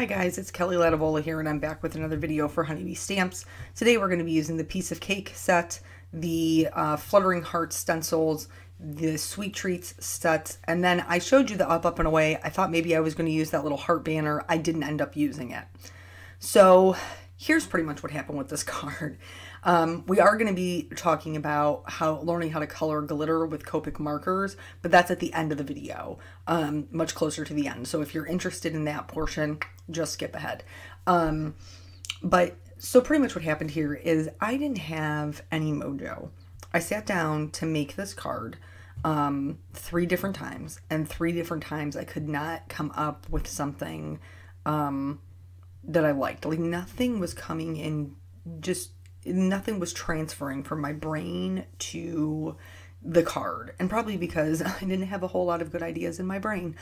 Hi guys, it's Kelly Latavola here and I'm back with another video for Honeybee Stamps. Today we're going to be using the Piece of Cake set, the Fluttering Heart stencils, the Sweet Treats set, and then I showed you the Up, Up, and Away. I thought maybe I was going to use that little heart banner. I didn't end up using it. So here's pretty much what happened with this card. We are going to be talking about learning how to color glitter with Copic markers, but that's at the end of the video, much closer to the end. So if you're interested in that portion, just skip ahead. But so pretty much what happened here is I didn't have any mojo. I sat down to make this card 3 different times, and 3 different times I could not come up with something that I liked. Like nothing was coming in, just nothing was transferring from my brain to the card, and probably because I didn't have a whole lot of good ideas in my brain.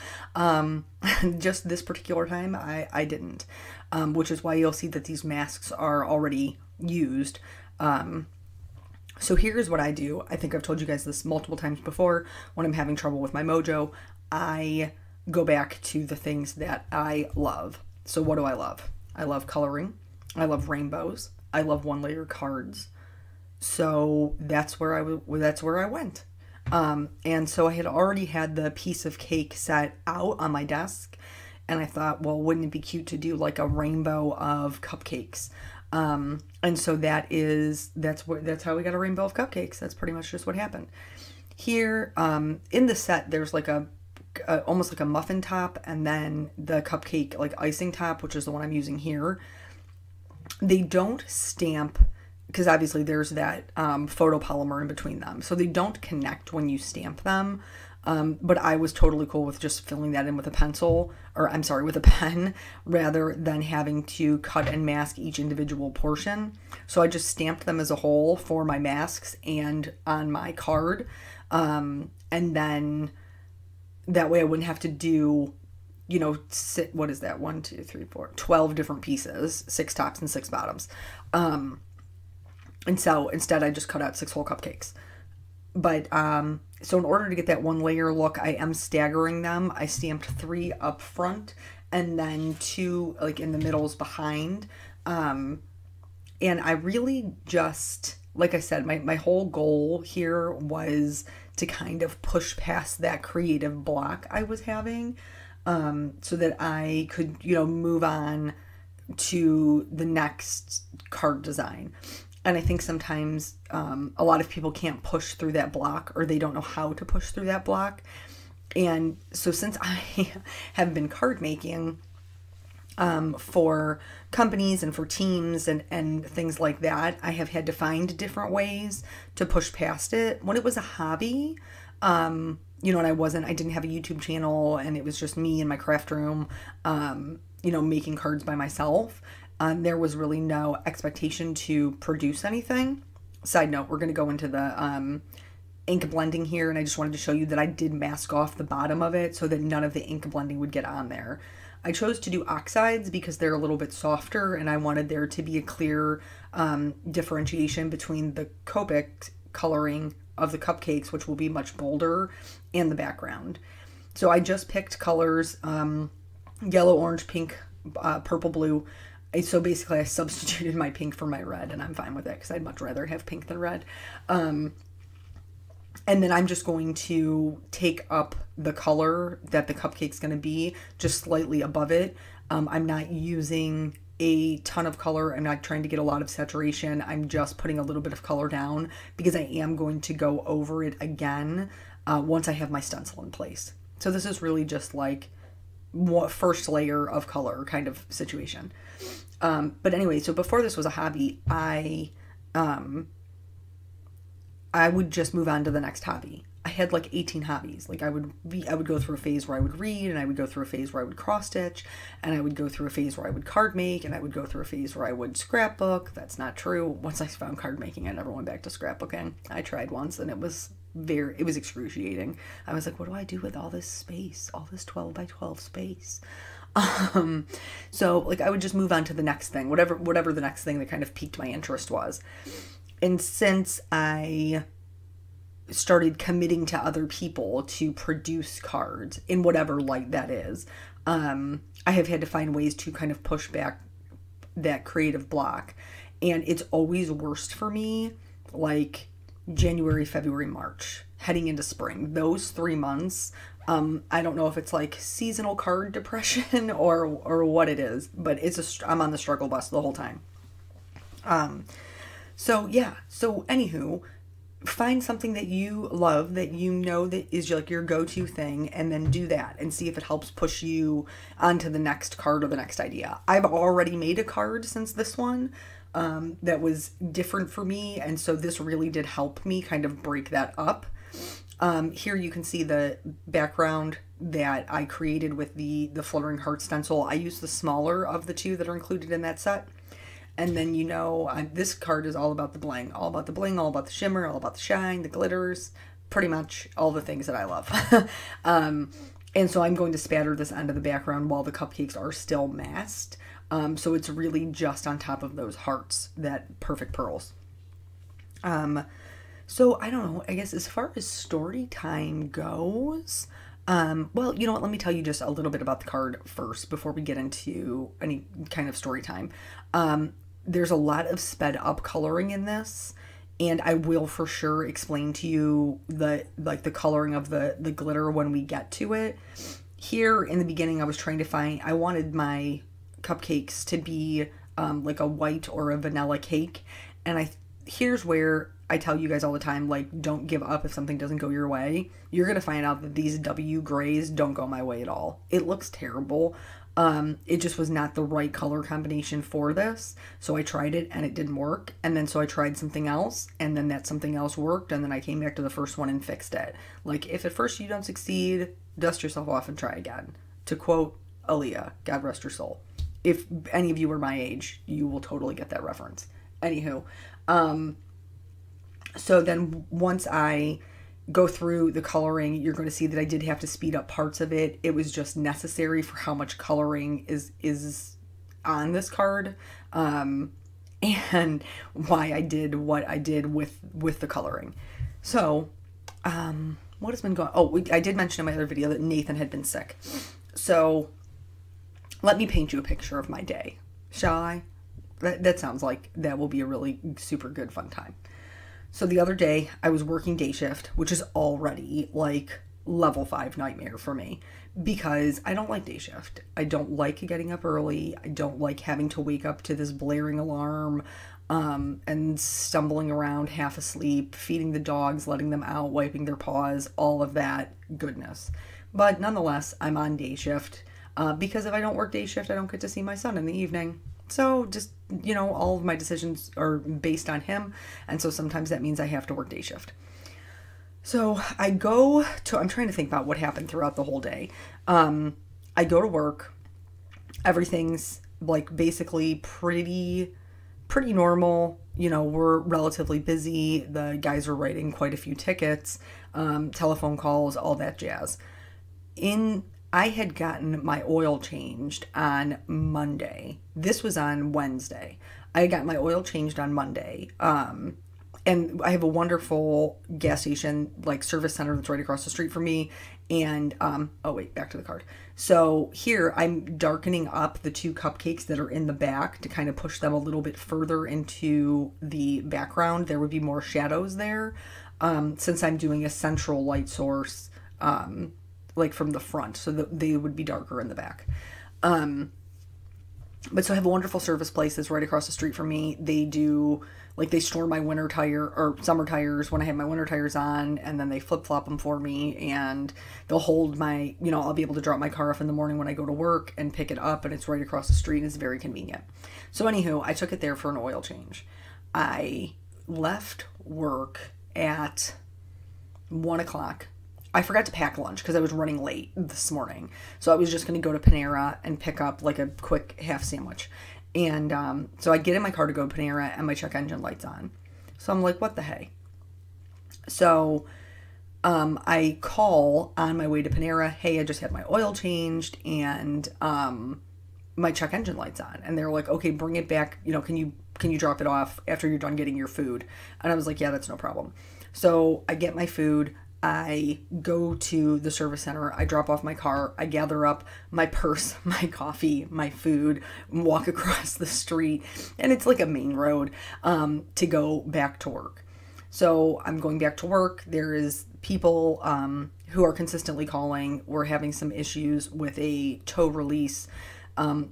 Just this particular time I didn't, which is why you'll see that these masks are already used. So here's what I do. I think I've told you guys this multiple times before. When I'm having trouble with my mojo, I go back to the things that I love. So what do I love? I love coloring. I love rainbows. I love one-layer cards. So that's where I went. And so I had already had the Piece of Cake set out on my desk, and I thought, well, wouldn't it be cute to do like a rainbow of cupcakes? And so that's how we got a rainbow of cupcakes. That's pretty much just what happened. Here, in the set, there's like almost like a muffin top, and then the cupcake like icing top, which is the one I'm using here. They don't stamp, because obviously there's that photopolymer in between them, so they don't connect when you stamp them. But I was totally cool with just filling that in with a pencil, or I'm sorry, with a pen, rather than having to cut and mask each individual portion. So I just stamped them as a whole for my masks and on my card. And then that way I wouldn't have to do, you know, what is that? 1, 2, 3, 4, 12 different pieces, 6 tops and 6 bottoms. And so instead I just cut out 6 whole cupcakes. But, so in order to get that 1-layer look, I am staggering them. I stamped 3 up front and then 2 like in the middles behind. And I really just, like I said, my whole goal here was to kind of push past that creative block I was having, so that I could, you know, move on to the next card design. And I think sometimes a lot of people can't push through that block, or they don't know how to push through that block. And so since I have been card making for companies and for teams and things like that, I have had to find different ways to push past it. When it was a hobby, you know, and I didn't have a YouTube channel, and it was just me in my craft room, you know, making cards by myself. There was really no expectation to produce anything. Side note, we're going to go into the ink blending here, and I just wanted to show you that I did mask off the bottom of it so that none of the ink blending would get on there. I chose to do oxides because they're a little bit softer, and I wanted there to be a clear differentiation between the Copic coloring of the cupcakes, which will be much bolder, and the background. So I just picked colors, yellow, orange, pink, purple, blue. So basically I substituted my pink for my red, and I'm fine with it because I'd much rather have pink than red. And then I'm just going to take up the color that the cupcake's going to be just slightly above it. I'm not using a ton of color. I'm not trying to get a lot of saturation. I'm just putting a little bit of color down because I am going to go over it again once I have my stencil in place. So this is really just like first layer of color kind of situation. But anyway, so before this was a hobby, I would just move on to the next hobby. I had like 18 hobbies. Like I would go through a phase where I would read, and I would go through a phase where I would cross stitch, and I would go through a phase where I would card make, and I would go through a phase where I would scrapbook. That's not true. Once I found card making, I never went back to scrapbooking. I tried once, and it was excruciating. I was like, what do I do with all this space, all this 12 by 12 space? So like I would just move on to the next thing, whatever the next thing that kind of piqued my interest was. And since I started committing to other people to produce cards in whatever light that is, I have had to find ways to kind of push back that creative block. And it's always worst for me, like January, February, March, heading into spring. Those 3 months, I don't know if it's like seasonal card depression or what it is, but I'm on the struggle bus the whole time. So yeah, so anywho, find something that you love, that you know that is like your go-to thing, and then do that and see if it helps push you onto the next card or the next idea. I've already made a card since this one that was different for me, and so this really did help me kind of break that up. Here you can see the background that I created with the fluttering heart stencil. I used the smaller of the two that are included in that set. And then, you know, this card is all about the bling, all about the bling, all about the shimmer, all about the shine, the glitters, pretty much all the things that I love. And so I'm going to spatter this onto the background while the cupcakes are still masked. So it's really just on top of those hearts, that perfect pearls. So I don't know, I guess as far as story time goes, well, you know what, let me tell you just a little bit about the card first before we get into any kind of story time. There's a lot of sped up coloring in this, and I will for sure explain to you the coloring of the glitter when we get to it. Here in the beginning, I wanted my cupcakes to be like a white or a vanilla cake, and here's where I tell you guys all the time, like, don't give up if something doesn't go your way. You're gonna find out that these W grays don't go my way at all. It looks terrible. It just was not the right color combination for this. So I tried it and it didn't work. And then so I tried something else, and then that something else worked. And then I came back to the first one and fixed it. Like, if at first you don't succeed, dust yourself off and try again. To quote Aaliyah, God rest her soul. If any of you are my age, you will totally get that reference. Anywho, so then once I go through the coloring, you're going to see that I did have to speed up parts of it. It was just necessary for how much coloring is on this card, and why I did what I did with the coloring. So, what has been going on? Oh, I did mention in my other video that Nathan had been sick. So, let me paint you a picture of my day, shall I? That sounds like that will be a really super good fun time. So the other day, I was working day shift, which is already like level 5 nightmare for me, because I don't like day shift. I don't like getting up early. I don't like having to wake up to this blaring alarm, and stumbling around half asleep, feeding the dogs, letting them out, wiping their paws, all of that goodness. But nonetheless, I'm on day shift, because if I don't work day shift, I don't get to see my son in the evening. So just, you know, all of my decisions are based on him. And so sometimes that means I have to work day shift. So I'm trying to think about what happened throughout the whole day. I go to work. Everything's like basically pretty normal. You know, we're relatively busy. The guys are writing quite a few tickets, telephone calls, all that jazz. I had gotten my oil changed on Monday. This was on Wednesday. I got my oil changed on Monday. And I have a wonderful gas station, like service center that's right across the street from me. And, oh wait, back to the card. So here I'm darkening up the 2 cupcakes that are in the back to kind of push them a little bit further into the background. There would be more shadows there. Since I'm doing a central light source, like from the front, so that they would be darker in the back. But so I have a wonderful service place that's right across the street from me. They store my winter tire or summer tires when I have my winter tires on, and then they flip-flop them for me, and they'll hold my, you know, I'll be able to drop my car off in the morning when I go to work and pick it up, and it's right across the street, and it's very convenient. So anywho, I took it there for an oil change. I left work at 1 o'clock. I forgot to pack lunch because I was running late this morning. So I was just going to go to Panera and pick up like a quick half sandwich. And so I get in my car to go to Panera, and my check engine light's on. So I'm like, what the hey? So I call on my way to Panera, hey, I just had my oil changed, and my check engine light's on. And they're like, okay, bring it back. You know, can you drop it off after you're done getting your food? And I was like, yeah, that's no problem. So I get my food. I go to the service center, I drop off my car, I gather up my purse, my coffee, my food, walk across the street, and it's like a main road to go back to work. So I'm going back to work. There is people who are consistently calling. We're having some issues with a tow release.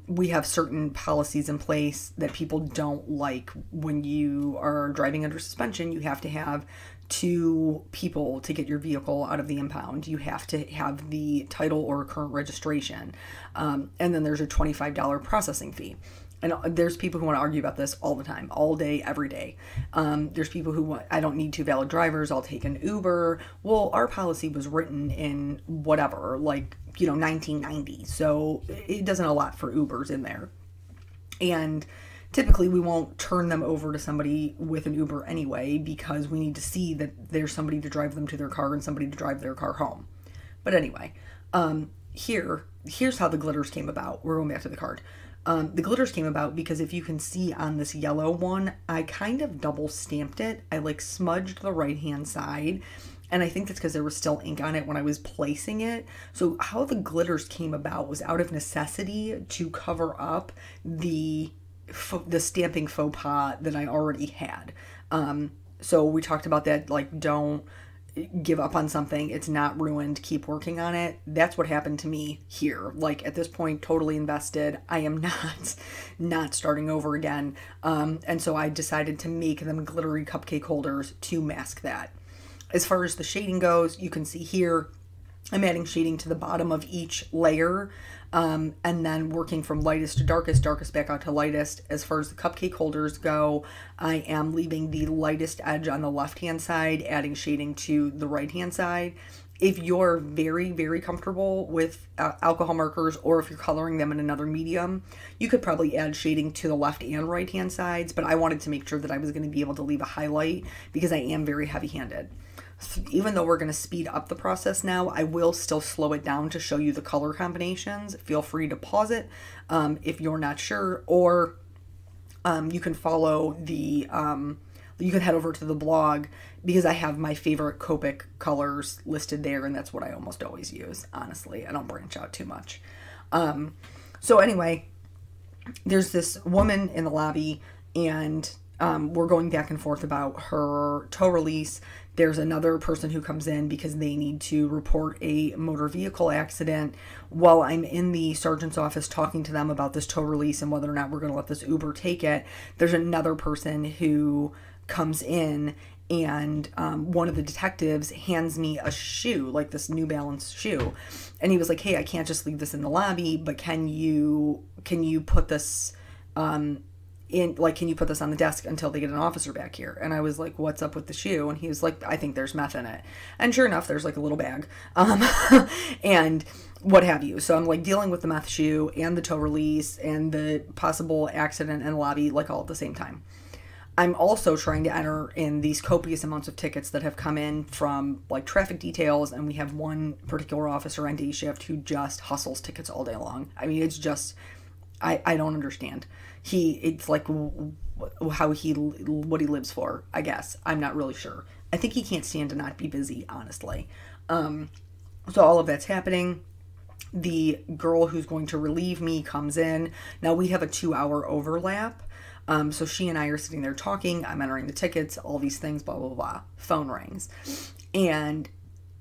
We have certain policies in place that people don't like. When you are driving under suspension, you have to have 2 people to get your vehicle out of the impound. You have to have the title or current registration. And then there's a $25 processing fee. And there's people who want to argue about this all the time, all day, every day. There's people who want, I don't need 2 valid drivers, I'll take an Uber. Well, our policy was written in whatever, like, 1990. So it doesn't allot for Ubers in there. And typically we won't turn them over to somebody with an Uber anyway, because we need to see that there's somebody to drive them to their car and somebody to drive their car home. But anyway, here's how the glitters came about. We're going back to the card. The glitters came about because if you can see on this yellow one, I kind of double stamped it. I like smudged the right hand side, and I think that's because there was still ink on it when I was placing it. So how the glitters came about was out of necessity to cover up the stamping faux pas that I already had. So we talked about that, like, don't give up on something. It's not ruined. Keep working on it. That's what happened to me here. Like, at this point, totally invested. I am not starting over again. And so I decided to make them glittery cupcake holders to mask that. As far as the shading goes, you can see here, I'm adding shading to the bottom of each layer, and then working from lightest to darkest, darkest back out to lightest. As far as the cupcake holders go, I am leaving the lightest edge on the left-hand side, adding shading to the right-hand side. If you're very, very comfortable with alcohol markers, or if you're coloring them in another medium, you could probably add shading to the left and right-hand sides, but I wanted to make sure that I was going to be able to leave a highlight because I am very heavy-handed. Even though we're going to speed up the process now, I will still slow it down to show you the color combinations. Feel free to pause it if you're not sure, or you can follow the, you can head over to the blog because I have my favorite Copic colors listed there, and that's what I almost always use, honestly. I don't branch out too much. So anyway, there's this woman in the lobby, and we're going back and forth about her tow release. There's another person who comes in because they need to report a motor vehicle accident. While I'm in the sergeant's office talking to them about this tow release and whether or not we're going to let this Uber take it, there's another person who comes in, and one of the detectives hands me a shoe, like this New Balance shoe. And he was like, hey, I can't just leave this in the lobby, but can you put this can you put this on the desk until they get an officer back here? And I was like, what's up with the shoe? And he was like, I think there's meth in it. And sure enough, there's like a little bag, and what have you. So I'm like dealing with the meth shoe and the tow release and the possible accident in the lobby, like all at the same time. I'm also trying to enter in these copious amounts of tickets that have come in from like traffic details, and we have one particular officer on day shift who just hustles tickets all day long. I mean, it's just, I don't understand. It's like what he lives for, I guess. I'm not really sure. I think he can't stand to not be busy, honestly. So all of that's happening. The girl who's going to relieve me comes in. Now we have a 2-hour overlap. So she and I are sitting there talking. I'm entering the tickets, all these things, blah, blah, blah. Phone rings. And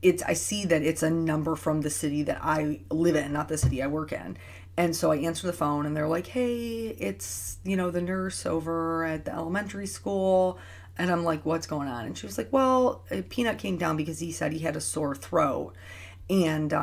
I see that it's a number from the city that I live in, not the city I work in. And so I answer the phone, and they're like, hey, it's, the nurse over at the elementary school. And I'm like, what's going on? And she was like, well, Peanut came down because he said he had a sore throat. And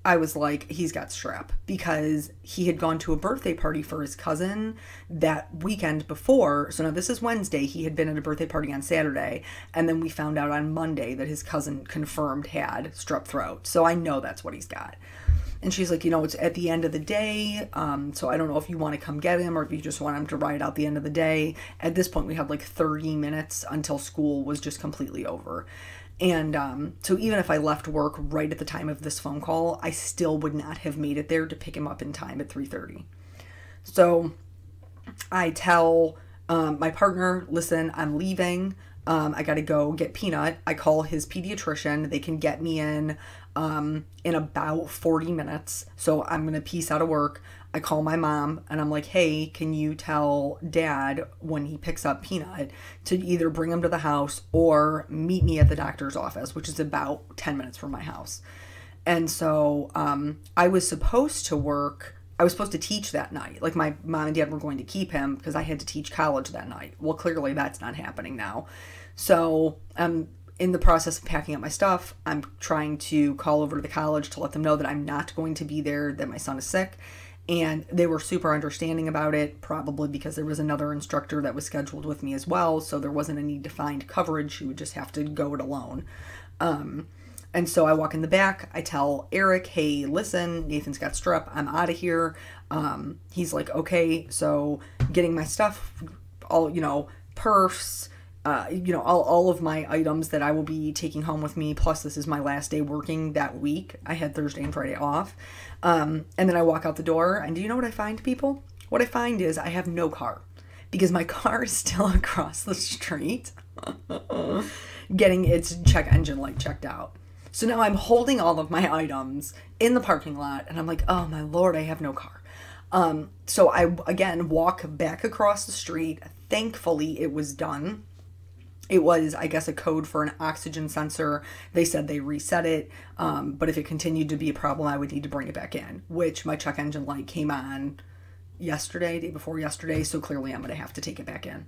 I was like, he's got strep, because he had gone to a birthday party for his cousin that weekend before. So now this is Wednesday. He had been at a birthday party on Saturday. And then we found out on Monday that his cousin confirmed had strep throat. So I know that's what he's got. And she's like, it's at the end of the day, so I don't know if you want to come get him or if you just want him to ride out the end of the day. At this point, we had like 30 minutes until school was just completely over. And so even if I left work right at the time of this phone call, I still would not have made it there to pick him up in time at 3:30. So I tell my partner, listen, I'm leaving. I got to go get Peanut. I call his pediatrician. They can get me in about 40 minutes. So I'm going to peace out of work. I call my mom and I'm like, hey, can you tell Dad when he picks up Peanut to either bring him to the house or meet me at the doctor's office, which is about 10 minutes from my house. And so I was supposed to teach that night. Like, my mom and dad were going to keep him because I had to teach college that night. Well, clearly that's not happening now. So I'm in the process of packing up my stuff. I'm trying to call over to the college to let them know that I'm not going to be there, that my son is sick. And they were super understanding about it, probably because there was another instructor that was scheduled with me as well. So there wasn't a need to find coverage. She would just have to go it alone. And so I walk in the back, I tell Eric, hey, listen, Nathan's got strep, I'm out of here. He's like, okay. So getting my stuff, all, purse, all of my items that I will be taking home with me. Plus this is my last day working that week. I had Thursday and Friday off. And then I walk out the door, and do you know what I find, people? What I find is I have no car because my car is still across the street getting its check engine light checked out. So now I'm holding all of my items in the parking lot, and I'm like, oh my Lord, I have no car. So I, again, walk back across the street. Thankfully, it was done. It was, I guess, a code for an oxygen sensor. They said they reset it, but if it continued to be a problem, I would need to bring it back in, which my check engine light came on day before yesterday, so clearly I'm going to have to take it back in.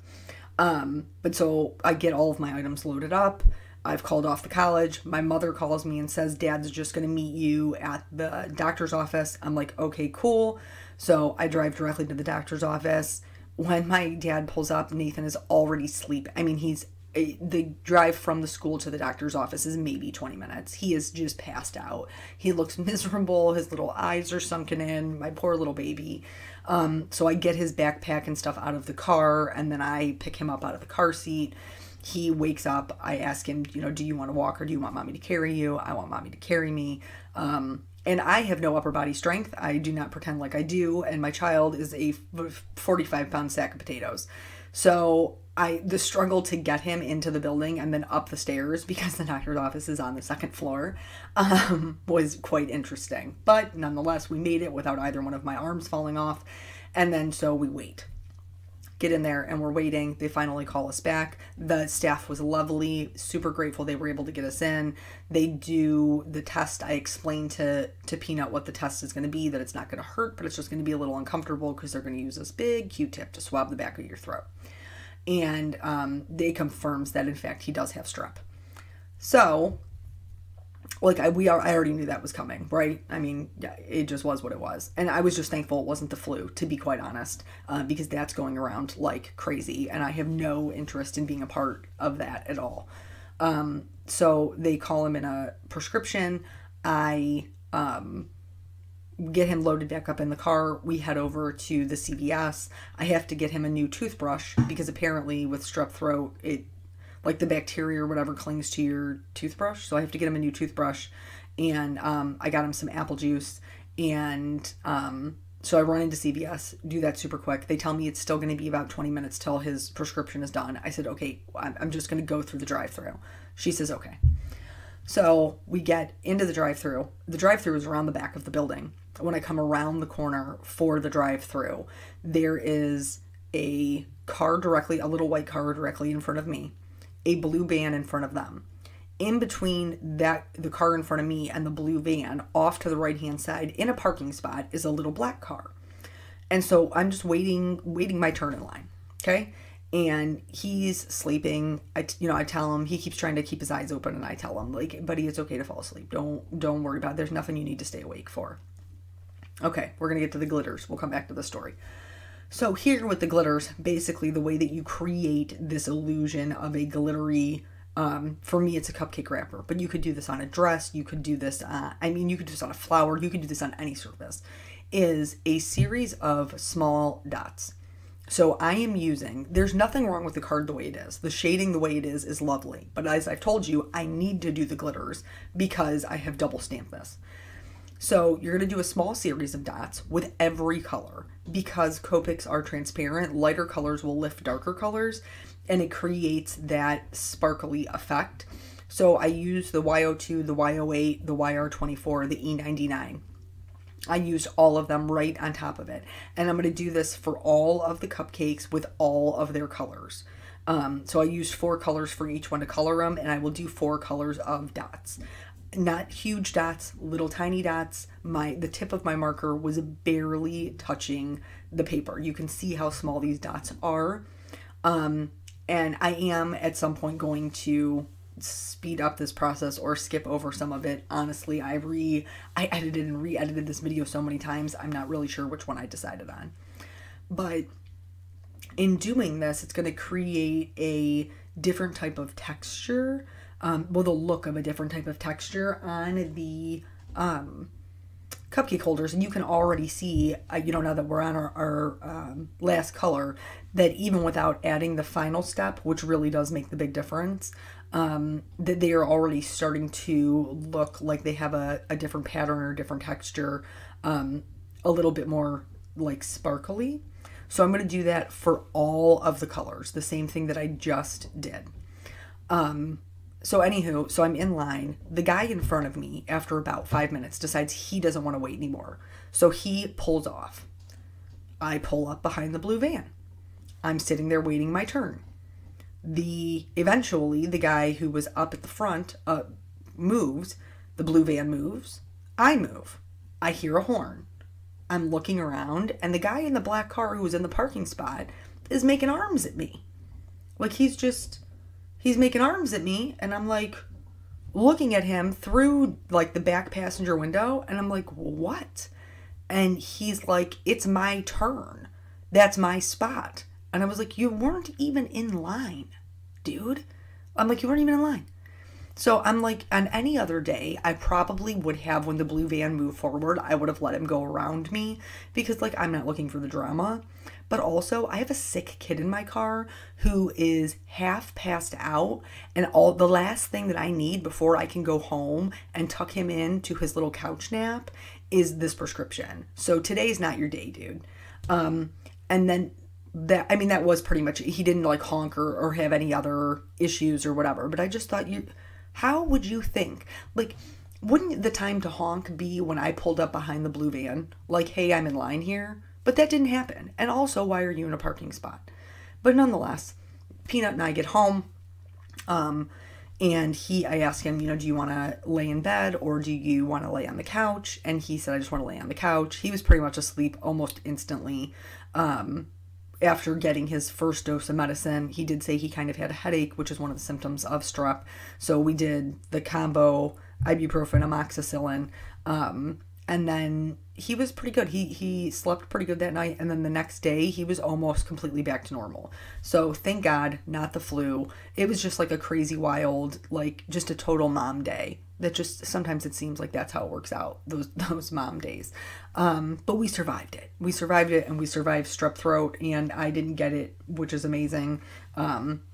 But so I get all of my items loaded up. I've called off the college. My mother calls me and says, Dad's just going to meet you at the doctor's office. I'm like, okay, cool. So I drive directly to the doctor's office. When my dad pulls up, Nathan is already asleep. I mean, the drive from the school to the doctor's office is maybe 20 minutes. He is just passed out. He looks miserable. His little eyes are sunken in. My poor little baby. So I get his backpack and stuff out of the car, and then I pick him up out of the car seat. He wakes up. I ask him, do you want to walk or do you want mommy to carry you? I want mommy to carry me. And I have no upper body strength. I do not pretend like I do. And my child is a 45-pound sack of potatoes. So the struggle to get him into the building and then up the stairs, because the doctor's office is on the second floor, was quite interesting. But nonetheless, we made it without either one of my arms falling off. And then so we wait. Get in there and we're waiting. They finally call us back. The staff was lovely, super grateful they were able to get us in. They do the test. I explained to Peanut what the test is going to be, that it's not going to hurt, but it's just going to be a little uncomfortable because they're going to use this big Q-tip to swab the back of your throat. And they confirms that in fact he does have strep. So I already knew that was coming, right? I mean, yeah, it just was what it was. And I was just thankful it wasn't the flu, to be quite honest, because that's going around like crazy. And I have no interest in being a part of that at all. So they call him in a prescription. I get him loaded back up in the car. We head over to the CVS. I have to get him a new toothbrush because apparently with strep throat, the bacteria or whatever clings to your toothbrush. So I have to get him a new toothbrush, and I got him some apple juice. And so I run into CVS, do that super quick. They tell me it's still going to be about 20 minutes till his prescription is done. I said, okay, I'm just going to go through the drive-thru. She says, okay. So we get into the drive-thru. The drive-thru is around the back of the building. When I come around the corner for the drive-thru, there is a little white car directly in front of me, a blue van in front of them. In between the car in front of me and the blue van, off to the right-hand side in a parking spot, is a little black car. And so I'm just waiting my turn in line. Okay. And he's sleeping. I tell him, he keeps trying to keep his eyes open, and I tell him, buddy, it's okay to fall asleep. Don't worry about it. There's nothing you need to stay awake for. Okay. We're going to get to the glitters. We'll come back to the story. So here with the glitters, basically the way that you create this illusion of a glittery, for me, it's a cupcake wrapper, but you could do this on a dress. You could do this, you could do this on a flower. You could do this on any surface, is a series of small dots. So I am there's nothing wrong with the card the way it is. The shading the way it is lovely. But as I've told you, I need to do the glitters because I have double stamped this. So you're going to do a small series of dots with every color. because Copics are transparent, lighter colors will lift darker colors, and it creates that sparkly effect. So I use the Y02, the Y08, the YR24, the E99. I used all of them right on top of it. And I'm going to do this for all of the cupcakes with all of their colors. So I used 4 colors for each one to color them, and I will do 4 colors of dots. Not huge dots, little tiny dots. The tip of my marker was barely touching the paper. You can see how small these dots are. And I am at some point going to speed up this process or skip over some of it. Honestly, I edited and re-edited this video so many times, I'm not really sure which one I decided on. But in doing this, it's going to create a different type of texture, well, the look of a different type of texture on the cupcake holders. And you can already see, now that we're on our last color, that even without adding the final step, which really does make the big difference, that they are already starting to look like they have a different pattern or a different texture, a little bit more like sparkly. So I'm going to do that for all of the colors, the same thing that I just did. So I'm in line. The guy in front of me, after about 5 minutes, decides he doesn't want to wait anymore. So he pulls off. I pull up behind the blue van. I'm sitting there waiting my turn. Eventually, the guy who was up at the front moves. The blue van moves. I move. I hear a horn. I'm looking around, and the guy in the black car who was in the parking spot is making arms at me. Like, he's making arms at me, and I'm like looking at him through like the back passenger window, and I'm like, what? And he's like, it's my turn. That's my spot. And I was like, you weren't even in line, dude. I'm like, you weren't even in line. So I'm like, on any other day, I probably would have, when the blue van moved forward, I would have let him go around me because, like, I'm not looking for the drama. But also, I have a sick kid in my car who is half passed out, and the last thing that I need before I can go home and tuck him into his little couch nap is this prescription. So today's not your day, dude. And then that was pretty much it. He didn't like honk or have any other issues or whatever, but I just thought, how would you think? Like, wouldn't the time to honk be when I pulled up behind the blue van? Like, hey, I'm in line here. But that didn't happen. And also, why are you in a parking spot? But nonetheless, Peanut and I get home. And I asked him, do you want to lay in bed or do you want to lay on the couch? And he said, I just want to lay on the couch. He was pretty much asleep almost instantly. After getting his first dose of medicine, he did say he kind of had a headache, which is one of the symptoms of strep. So we did the combo ibuprofen, amoxicillin, and then he was pretty good. He slept pretty good that night, and then the next day he was almost completely back to normal. So thank God, not the flu. It was just like a crazy wild, like just a total mom day. That just, sometimes it seems like that's how it works out, those mom days. But we survived it. We survived it, and we survived strep throat, and I didn't get it, which is amazing,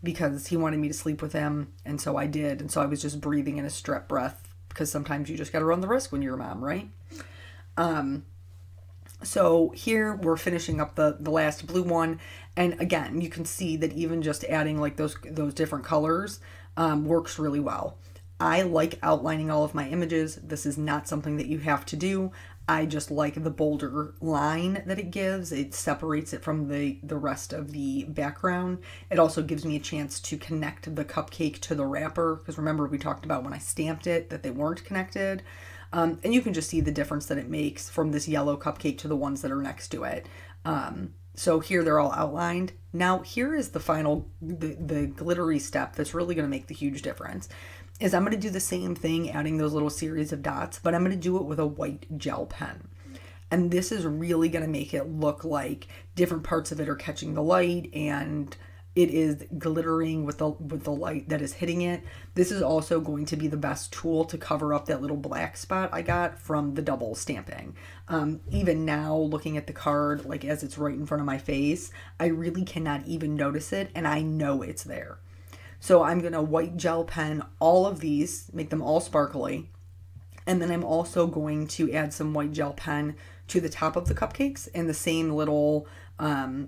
because he wanted me to sleep with him, and so I did. And so I was just breathing in a strep breath, because sometimes you just got to run the risk when you're a mom, right? So here we're finishing up the last blue one. And again, you can see that even just adding like those different colors, works really well. I like outlining all of my images. This is not something that you have to do. I just like the bolder line that it gives. It separates it from the rest of the background. It also gives me a chance to connect the cupcake to the wrapper, because remember we talked about when I stamped it that they weren't connected. And you can just see the difference that it makes from this yellow cupcake to the ones that are next to it. So here they're all outlined. Now here is the final, the glittery step that's really going to make the huge difference. Is I'm going to do the same thing, adding those little series of dots, but I'm going to do it with a white gel pen. And this is really going to make it look like different parts of it are catching the light and it is glittering with the light that is hitting it. This is also going to be the best tool to cover up that little black spot I got from the double stamping. Even now, looking at the card, like as it's right in front of my face, I really cannot even notice it, and I know it's there. So I'm going to white gel pen all of these, make them all sparkly. And then I'm also going to add some white gel pen to the top of the cupcakes in the same little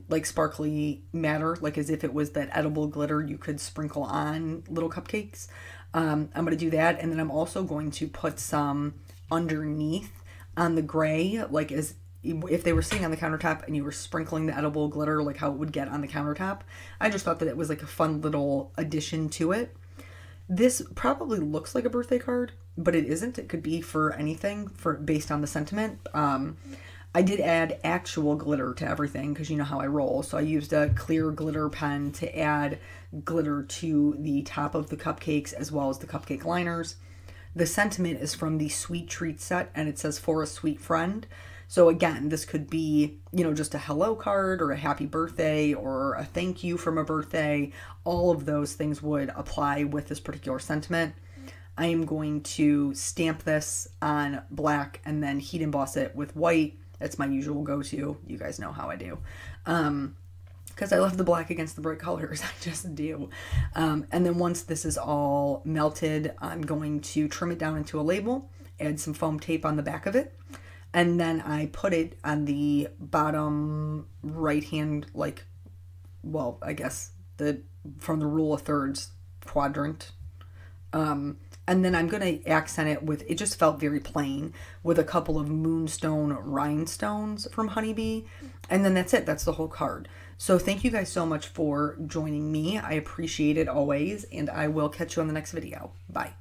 like sparkly matter, like as if it was that edible glitter you could sprinkle on little cupcakes. I'm going to do that, and then I'm also going to put some underneath on the gray, like as if they were sitting on the countertop and you were sprinkling the edible glitter, like how it would get on the countertop. I just thought that it was like a fun little addition to it. This probably looks like a birthday card, but it isn't. It could be for anything based on the sentiment. I did add actual glitter to everything because you know how I roll. So I used a clear glitter pen to add glitter to the top of the cupcakes as well as the cupcake liners. The sentiment is from the Sweet Treat set, and it says "For a Sweet Friend." So again, this could be, you know, just a hello card or a happy birthday or a thank you from a birthday. All of those things would apply with this particular sentiment. I am going to stamp this on black and then heat emboss it with white. That's my usual go-to. You guys know how I do. Because I love the black against the bright colors. I just do. And then once this is all melted, I'm going to trim it down into a label, add some foam tape on the back of it. And then I put it on the bottom right hand, like, well, I guess from the rule of thirds quadrant. And then I'm going to accent it with, it just felt very plain, with a couple of moonstone rhinestones from Honeybee. And then that's it. That's the whole card. So thank you guys so much for joining me. I appreciate it always. And I will catch you on the next video. Bye.